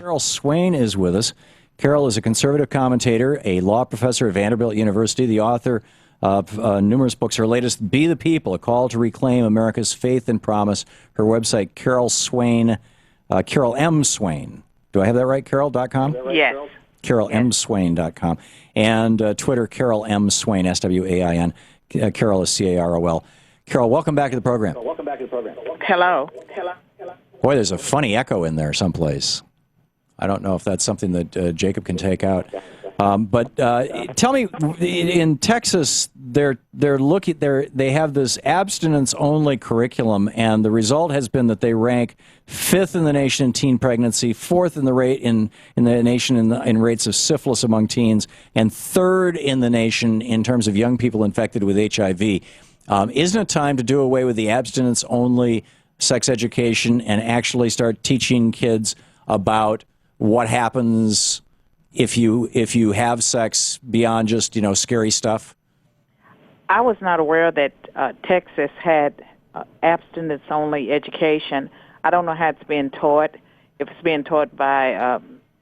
Carol Swain is with us. Carol is a conservative commentator, a law professor at Vanderbilt University, the author of numerous books. Her latest, Be the People, A Call to Reclaim America's Faith and Promise. Her website, Carol Swain, Carol M. Swain. Do I have that right, Carol.com? Yes. CarolMSwain.com. And Twitter, Carol M. Swain, S-W-A-I-N. Carol is C-A-R-O-L. Carol, welcome back to the program. Hello. Boy, there's a funny echo in there someplace. I don't know if that's something that Jacob can take out. But tell me, in Texas, they have this abstinence-only curriculum, and the result has been that they rank 5th in the nation in teen pregnancy, 4th in the nation in rates of syphilis among teens, and 3rd in the nation in terms of young people infected with HIV. Isn't it time to do away with the abstinence-only sex education and actually start teaching kids about what happens if you have sex beyond just, scary stuff? I was not aware that Texas had abstinence-only education. I don't know how it's being taught. If it's being taught by,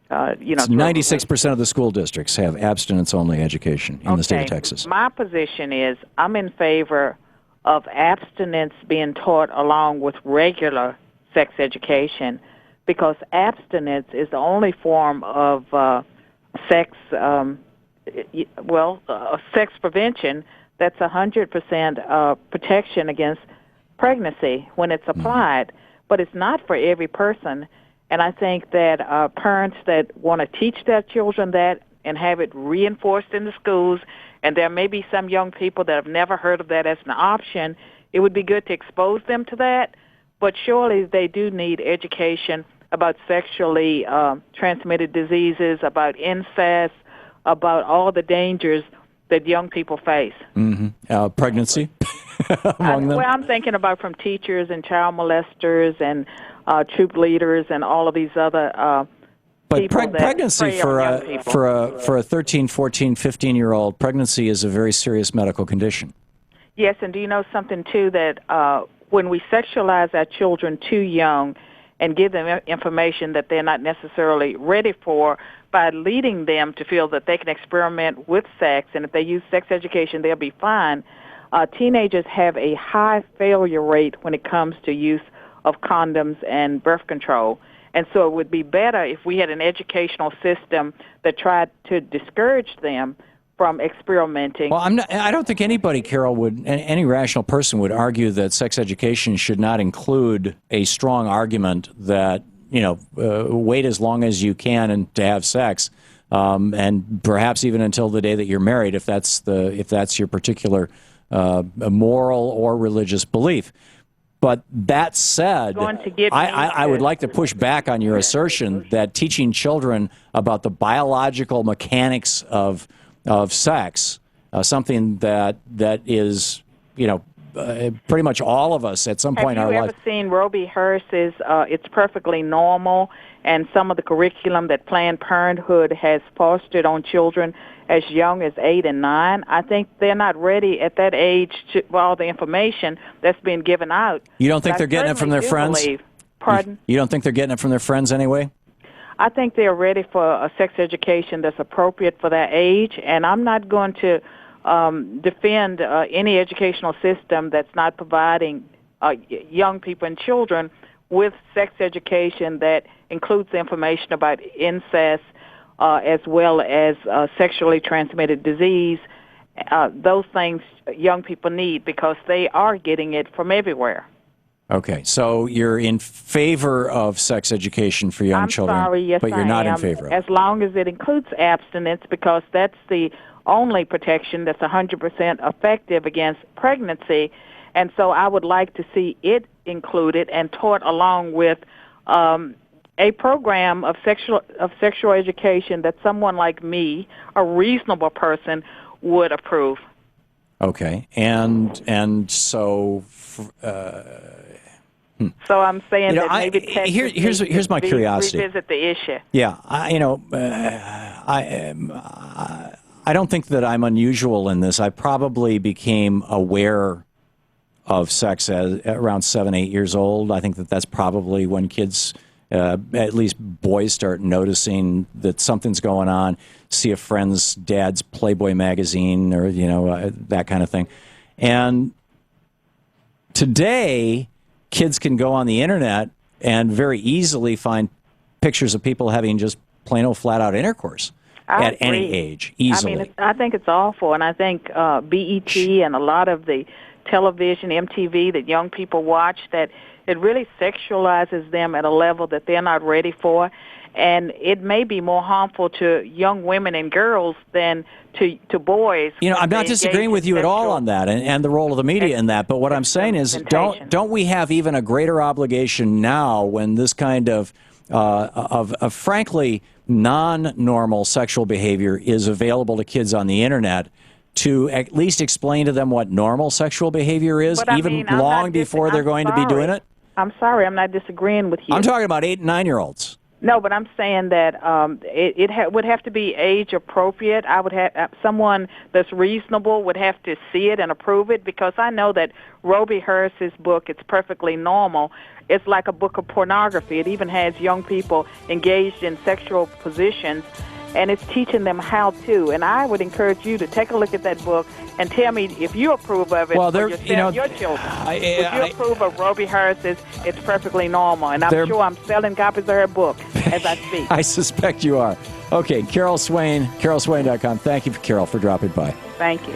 96% of the school districts have abstinence-only education in the state of Texas. My position is I'm in favor of abstinence being taught along with regular sex education, because abstinence is the only form of sex prevention that's 100% protection against pregnancy when it's applied. But it's not for every person. And I think that parents that want to teach their children that and have it reinforced in the schools, and there may be some young people that have never heard of that as an option, it would be good to expose them to that. But surely they do need education about sexually transmitted diseases, about incest, about all the dangers that young people face. Pregnancy among them? Well, I'm thinking about from teachers and child molesters and troop leaders and all of these other but pregnancy for a 13, 14, 15-year-old, pregnancy is a very serious medical condition. Yes, and do you know something, too, that when we sexualize our children too young and give them information that they're not necessarily ready for, by leading them to feel that they can experiment with sex, and if they use sex education, they'll be fine, teenagers have a high failure rate when it comes to use of condoms and birth control. And so it would be better if we had an educational system that tried to discourage them from experimenting. Well, I don't think anybody, Carol, any rational person would argue that sex education should not include a strong argument that, wait as long as you can and to have sex, and perhaps even until the day that you're married, if that's your particular moral or religious belief. But that said, I would like to push back on your assertion that teaching children about the biological mechanics of sex, something that is, pretty much all of us at some point in our life. Have you ever seen Roby Harris's It's Perfectly Normal, and some of the curriculum that Planned Parenthood has fostered on children as young as 8 and 9? I think they're not ready at that age for all the information that's being given out. You don't think they're getting it from their friends? Pardon? You don't think they're getting it from their friends anyway? I think they're ready for a sex education that's appropriate for their age, and I'm not going to defend any educational system that's not providing young people and children with sex education that includes information about incest as well as sexually transmitted disease. Those things young people need because they are getting it from everywhere. Okay, so you're in favor of sex education for young children, yes, but you're not in favor of it. As long as it includes abstinence, because that's the only protection that's 100% effective against pregnancy. And so I would like to see it included and taught along with a program of sexual education that someone like me, a reasonable person, would approve. Okay, and so. So I'm saying that maybe here's my curiosity. Revisit the issue. Yeah, I don't think that I'm unusual in this. I probably became aware of sex around 7, 8 years old. I think that's probably when kids at least boys start noticing that something's going on, see a friend's dad's Playboy magazine or, that kind of thing. And today, kids can go on the internet and very easily find pictures of people having just plain old flat out intercourse at any age, easily. I think it's awful, and I think BET and a lot of the television, MTV that young people watch, that it really sexualizes them at a level that they're not ready for, and it may be more harmful to young women and girls than to boys. I'm not disagreeing with you at all on that and the role of the media in that, but what I'm saying is don't we have even a greater obligation now when this kind of frankly non-normal sexual behavior is available to kids on the internet to at least explain to them what normal sexual behavior is, long before they're going to be doing it? I'm sorry, I'm not disagreeing with you. I'm talking about 8 and 9-year-olds. No, but I'm saying that it would have to be age appropriate. I would have someone that's reasonable would have to see it and approve it, because I know that Roby Harris's book, It's Perfectly Normal, it's like a book of pornography. It even has young people engaged in sexual positions, and it's teaching them how to. And I would encourage you to take a look at that book and tell me if you approve of it for yourself, your children. Would you approve of Roby Harris's It's Perfectly Normal? And I'm sure I'm selling copies of her book as I speak. I suspect you are. Okay, Carol Swain, carolswain.com. Thank you, Carol, for dropping by. Thank you.